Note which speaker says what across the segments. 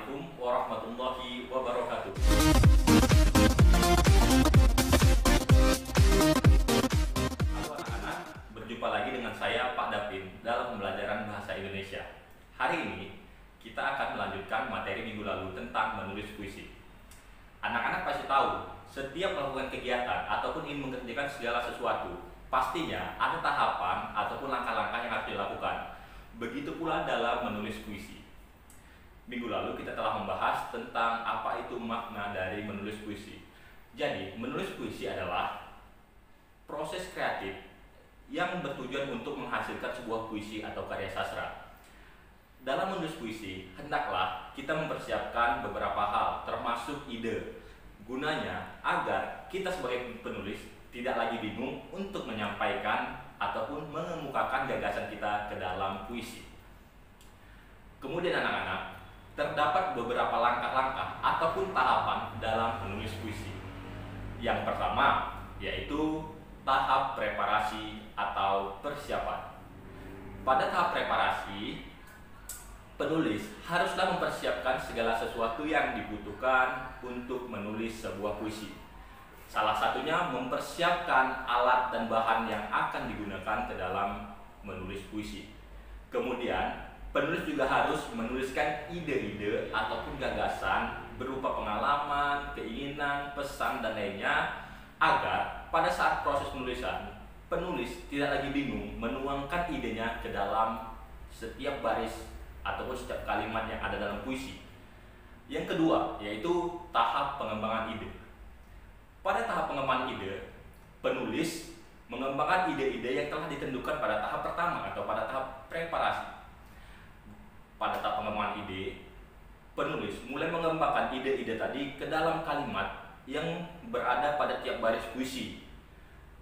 Speaker 1: Assalamualaikum warahmatullahi wabarakatuh. Halo anak-anak, berjumpa lagi dengan saya Pak Dapin dalam pembelajaran bahasa Indonesia. Hari ini kita akan melanjutkan materi minggu lalu tentang menulis puisi. Anak-anak pasti tahu, setiap melakukan kegiatan ataupun ingin mengerjakan segala sesuatu, pastinya ada tahapan ataupun langkah-langkah yang harus dilakukan. Begitu pula dalam menulis puisi. Minggu lalu kita telah membahas tentang apa itu makna dari menulis puisi. Jadi, menulis puisi adalah proses kreatif yang bertujuan untuk menghasilkan sebuah puisi atau karya sastra. Dalam menulis puisi, hendaklah kita mempersiapkan beberapa hal, termasuk ide. Gunanya agar kita sebagai penulis tidak lagi bingung untuk menyampaikan ataupun mengemukakan gagasan kita ke dalam puisi. Kemudian anak-anak, terdapat beberapa langkah-langkah ataupun tahapan dalam menulis puisi. Yang pertama yaitu tahap preparasi atau persiapan. Pada tahap preparasi, penulis haruslah mempersiapkan segala sesuatu yang dibutuhkan untuk menulis sebuah puisi. Salah satunya mempersiapkan alat dan bahan yang akan digunakan ke dalam menulis puisi. Kemudian, penulis juga harus menuliskan ide-ide ataupun gagasan berupa pengalaman, keinginan, pesan, dan lainnya agar pada saat proses penulisan, penulis tidak lagi bingung menuangkan idenya ke dalam setiap baris ataupun setiap kalimat yang ada dalam puisi. Yang kedua yaitu tahap pengembangan ide. Pada tahap pengembangan ide, penulis mengembangkan ide-ide yang telah ditentukan pada tahap pertama atau pada tahap preparasi. Pada tahap pengembangan ide, penulis mulai mengembangkan ide-ide tadi ke dalam kalimat yang berada pada tiap baris puisi.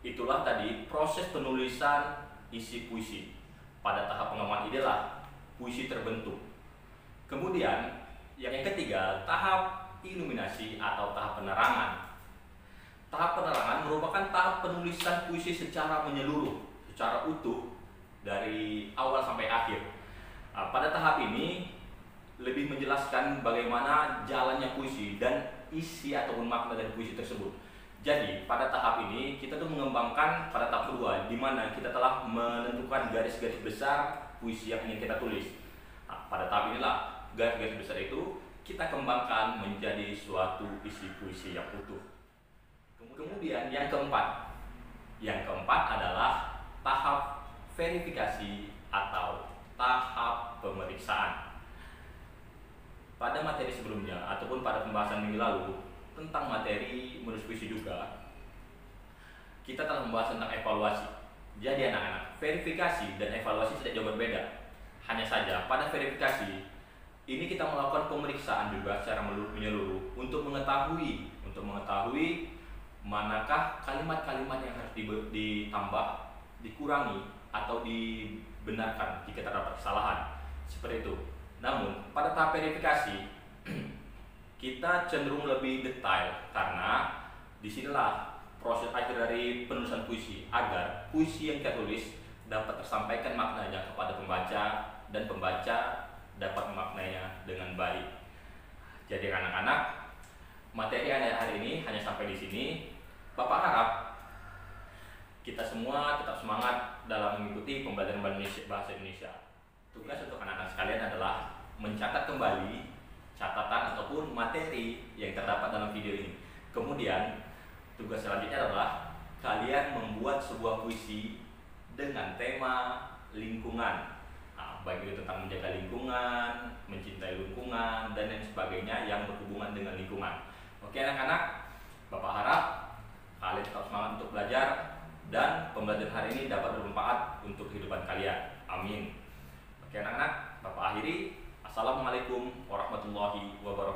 Speaker 1: Itulah tadi proses penulisan isi puisi. Pada tahap pengembangan ide lah puisi terbentuk. Kemudian yang ketiga, tahap iluminasi atau tahap penerangan. Tahap penerangan merupakan tahap penulisan puisi secara menyeluruh, secara utuh dari awal sampai akhir. Pada tahap ini lebih menjelaskan bagaimana jalannya puisi dan isi ataupun makna dari puisi tersebut. Jadi pada tahap ini kita tuh mengembangkan pada tahap kedua, di mana kita telah menentukan garis-garis besar puisi yang ingin kita tulis. Pada tahap inilah garis-garis besar itu kita kembangkan menjadi suatu isi puisi yang utuh. Kemudian yang keempat adalah tahap verifikasi atau tahap pemeriksaan. Pada materi sebelumnya ataupun pada pembahasan minggu lalu tentang materi menulis puisi juga, kita telah membahas tentang evaluasi. Jadi anak-anak, verifikasi dan evaluasi tidak jauh berbeda. Hanya saja pada verifikasi ini kita melakukan pemeriksaan juga secara menyeluruh untuk mengetahui manakah kalimat-kalimat yang harus ditambah, dikurangi, atau dibenarkan jika terdapat kesalahan. Seperti itu. Namun, pada tahap verifikasi kita cenderung lebih detail karena disinilah proses akhir dari penulisan puisi agar puisi yang kita tulis dapat tersampaikan maknanya kepada pembaca dan pembaca dapat memaknainya dengan baik. Jadi anak-anak, materi hari ini hanya sampai di sini. Bapak harap kita semua tetap semangat dalam mengikuti pembelajaran bahasa Indonesia. Tugas untuk anak-anak sekalian adalah mencatat kembali catatan ataupun materi yang terdapat dalam video ini. Kemudian tugas selanjutnya adalah kalian membuat sebuah puisi dengan tema lingkungan. Baik itu tentang menjaga lingkungan, mencintai lingkungan, dan lain sebagainya yang berhubungan dengan lingkungan. Oke anak-anak, Bapak harap kalian tetap semangat untuk belajar dan pembelajaran hari ini dapat bermanfaat untuk kehidupan kalian. Amin. Oke anak-anak, Bapak akhiri. Assalamualaikum warahmatullahi wabarakatuh.